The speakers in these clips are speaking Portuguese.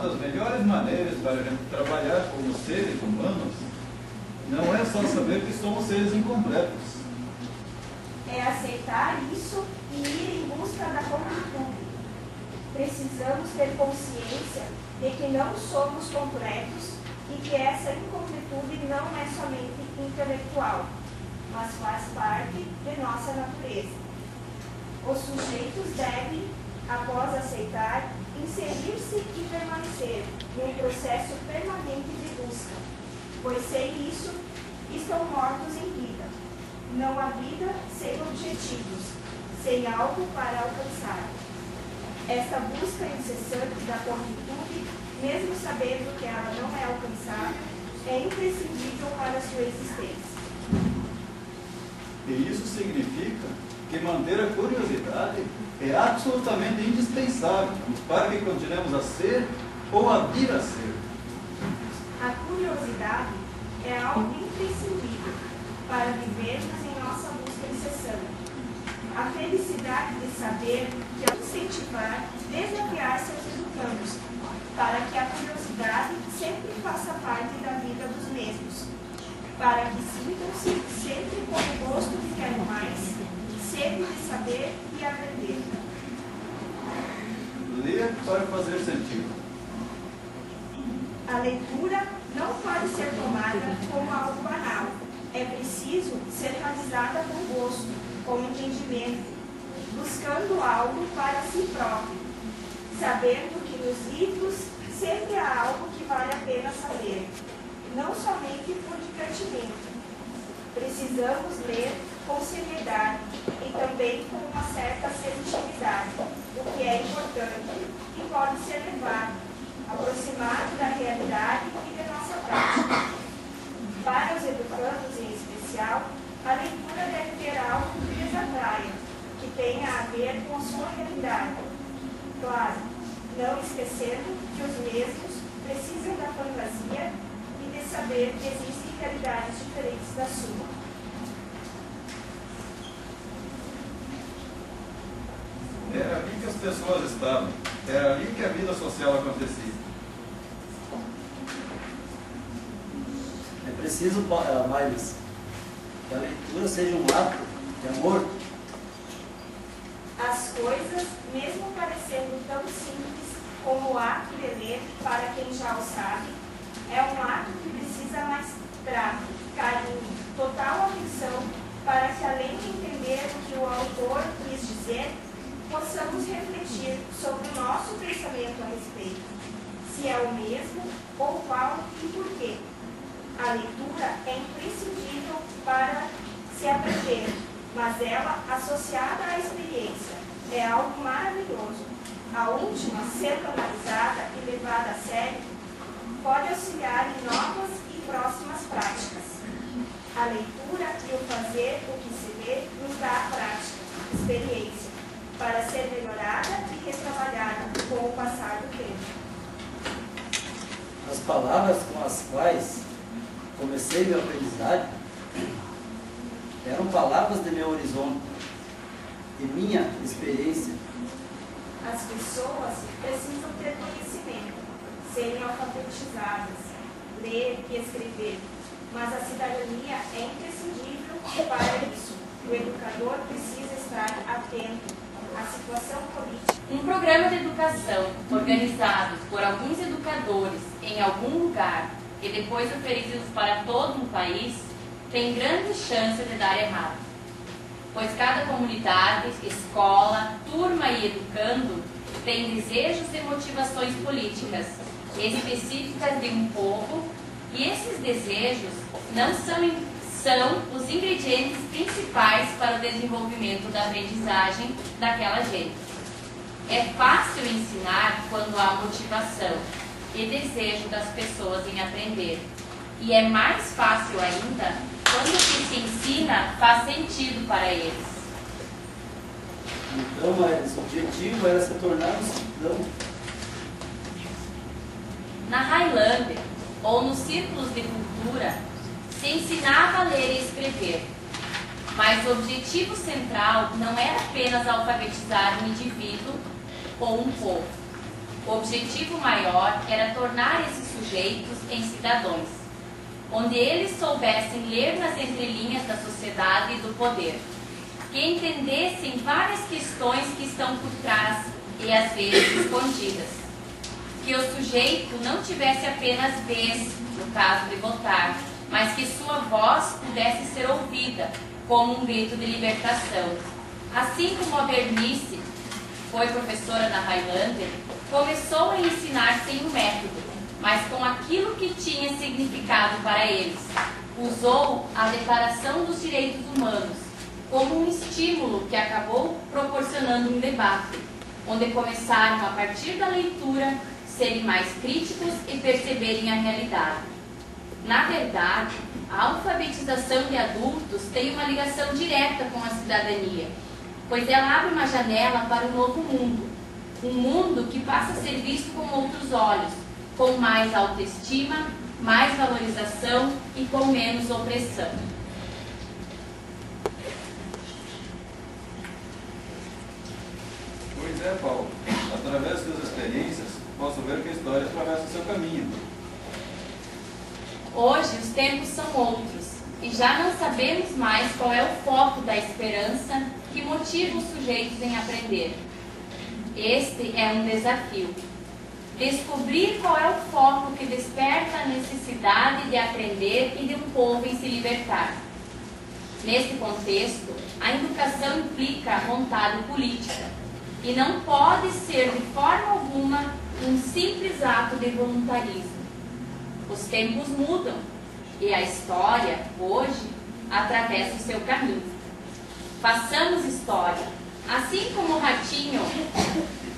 das melhores maneiras para a gente trabalhar como seres humanos não é só saber que somos seres incompletos. É aceitar isso e ir em busca da completude. Precisamos ter consciência de que não somos completos e que essa incompletude não é somente intelectual, mas faz parte de nossa natureza. Os sujeitos devem, após aceitar, inserir-se e permanecer num processo permanente de busca, pois sem isso estão mortos em vida. Não há vida sem objetivos, sem algo para alcançar. Esta busca incessante da completude, mesmo sabendo que ela não é alcançável, é imprescindível para a sua existência. E isso significa que manter a curiosidade é absolutamente indispensável para que continuemos a ser ou a vir a ser. A curiosidade é algo imprescindível para vivermos em nossa busca incessante. A felicidade de saber que ao incentivar, desafiar seus educandos, para que a curiosidade sempre faça parte da vida dos mesmos, para que sintam-se sempre com o gosto de querer mais, sede de saber e aprender. Ler para fazer sentido. A leitura não pode ser tomada como algo banal. É preciso ser realizada com gosto, com entendimento, buscando algo para si próprio, sabendo que nos livros sempre há algo que vale a pena saber, não somente por divertimento. Precisamos ler com seriedade e também com uma certa sensitividade, o que é importante e pode ser levado, aproximado da realidade e da nossa prática. Para os educandos em especial, a leitura deve ter algo que lhes atraia, que tenha a ver com a sua realidade. Claro, não esquecendo que os mesmos precisam da fantasia e de saber que existem realidades diferentes da sua. Era ali que as pessoas estavam, era ali que a vida social acontecia. É preciso, Mailis, que a leitura seja um ato de amor. As coisas, mesmo parecendo tão simples como o ato de ler para quem já o sabe, é um ato que precisa mais trato, carinho, total atenção, para que além de entender o que o autor quis dizer, possamos refletir sobre o nosso pensamento a respeito, se é o mesmo, ou qual e por quê. A leitura é imprescindível para se aprender, mas ela, associada à experiência, é algo maravilhoso. A última, sendo analisada e levada a sério, pode auxiliar em novas e próximas práticas. A leitura e o fazer o que se vê nos dá a prática, experiência, para ser melhorada e retrabalhada com o passar do tempo. As palavras com as quais comecei meu aprendizado eram palavras de meu horizonte, de minha experiência. As pessoas precisam ter conhecimento, serem alfabetizadas, ler e escrever, mas a cidadania é imprescindível para isso. O educador precisa estar atento à situação política. Um programa de educação organizado por alguns educadores em algum lugar e depois oferecidos para todo um país tem grande chance de dar errado, pois cada comunidade, escola, turma e educando tem desejos e motivações políticas específicas de um povo, e esses desejos não são os ingredientes principais para o desenvolvimento da aprendizagem daquela gente. É fácil ensinar quando há motivação e desejo das pessoas em aprender, e é mais fácil ainda quando o que se ensina faz sentido para eles. Então, Mailis, o objetivo era se tornar um cidadão. Na Highlander, ou nos círculos de cultura, se ensinava a ler e escrever, mas o objetivo central não era apenas alfabetizar um indivíduo ou um povo. O objetivo maior era tornar esses sujeitos em cidadãos, onde eles soubessem ler nas entrelinhas da sociedade e do poder, que entendessem várias questões que estão por trás e às vezes escondidas, que o sujeito não tivesse apenas vez, no caso de votar, mas que sua voz pudesse ser ouvida como um grito de libertação. Assim como a Bernice foi professora na Highlander, começou a ensinar sem um método, mas com aquilo que tinha significado para eles. Usou a Declaração dos Direitos Humanos como um estímulo que acabou proporcionando um debate, onde começaram, a partir da leitura, serem mais críticos e perceberem a realidade. Na verdade, a alfabetização de adultos tem uma ligação direta com a cidadania, pois ela abre uma janela para um novo mundo, um mundo que passa a ser visto com outros olhos, com mais autoestima, mais valorização e com menos opressão. Pois é, Paulo. Através das suas experiências, posso ver que a história atravessa o seu caminho. Hoje os tempos são outros e já não sabemos mais qual é o foco da esperança que motiva os sujeitos em aprender. Este é um desafio. Descobrir qual é o foco que desperta a necessidade de aprender e de um povo em se libertar. Neste contexto, a educação implica a vontade política e não pode ser de forma alguma um simples ato de voluntarismo. Os tempos mudam e a história, hoje, atravessa o seu caminho. Façamos história, assim como o ratinho.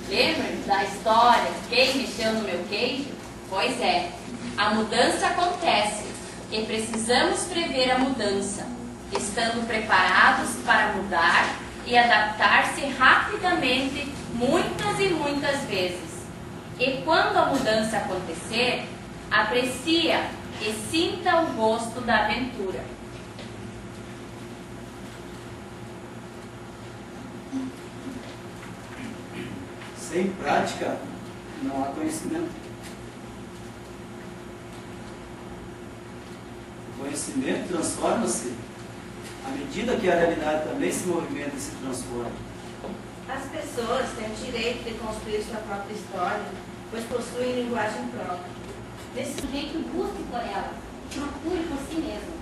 Lembram da história, quem mexeu no meu queijo? Pois é, a mudança acontece e precisamos prever a mudança, estando preparados para mudar e adaptar-se rapidamente, muitas e muitas vezes. E quando a mudança acontecer, aprecia e sinta o gosto da aventura. Sem prática, não há conhecimento. O conhecimento transforma-se à medida que a realidade também se movimenta e se transforma. As pessoas têm o direito de construir sua própria história, pois possuem linguagem própria. Desse sujeito busque por ela, procure por si mesmo.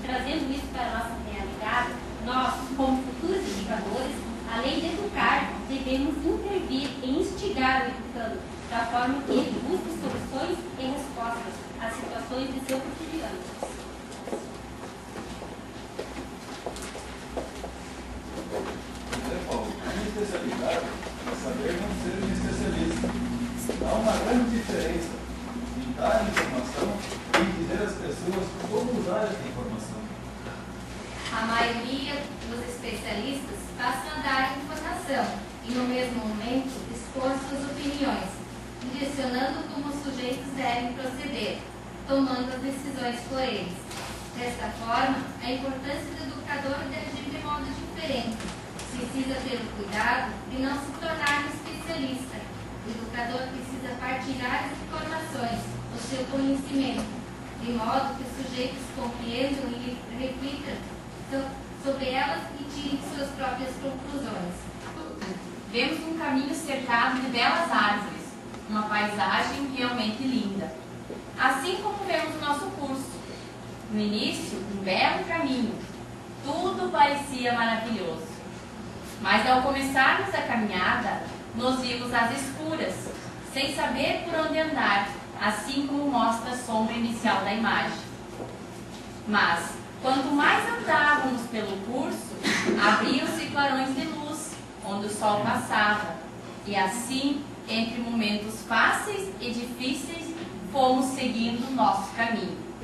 Trazendo isso para a nossa realidade, nós, como futuros educadores, além de educar, devemos intervir e instigar o educando, da forma que ele busque soluções e respostas às situações de seu cotidiano. Paulo, a minha especialidade é saber não ser um especialista. Há uma grande diferença em dar informação e dizer às pessoas como usar essa informação. A maioria dos especialistas passam a dar informação e, no mesmo momento, expor suas opiniões, direcionando como os sujeitos devem proceder, tomando as decisões por eles. Desta forma, a importância do educador deve agir de modo diferente. Precisa ter o cuidado de não se tornar um especialista. O educador precisa partilhar as informações, o seu conhecimento, de modo que os sujeitos compreendam e reflitam sobre elas e tirem suas próprias conclusões. Vemos um caminho cercado de belas árvores, uma paisagem realmente linda. Assim como vemos o nosso curso. No início, um belo caminho. Tudo parecia maravilhoso. Mas ao começarmos a caminhada, nos vimos às escuras, sem saber por onde andar, assim como mostra a sombra inicial da imagem. Mas, quanto mais andávamos pelo curso, abriam-se clarões de luz, onde o sol passava, e assim, entre momentos fáceis e difíceis, fomos seguindo o nosso caminho.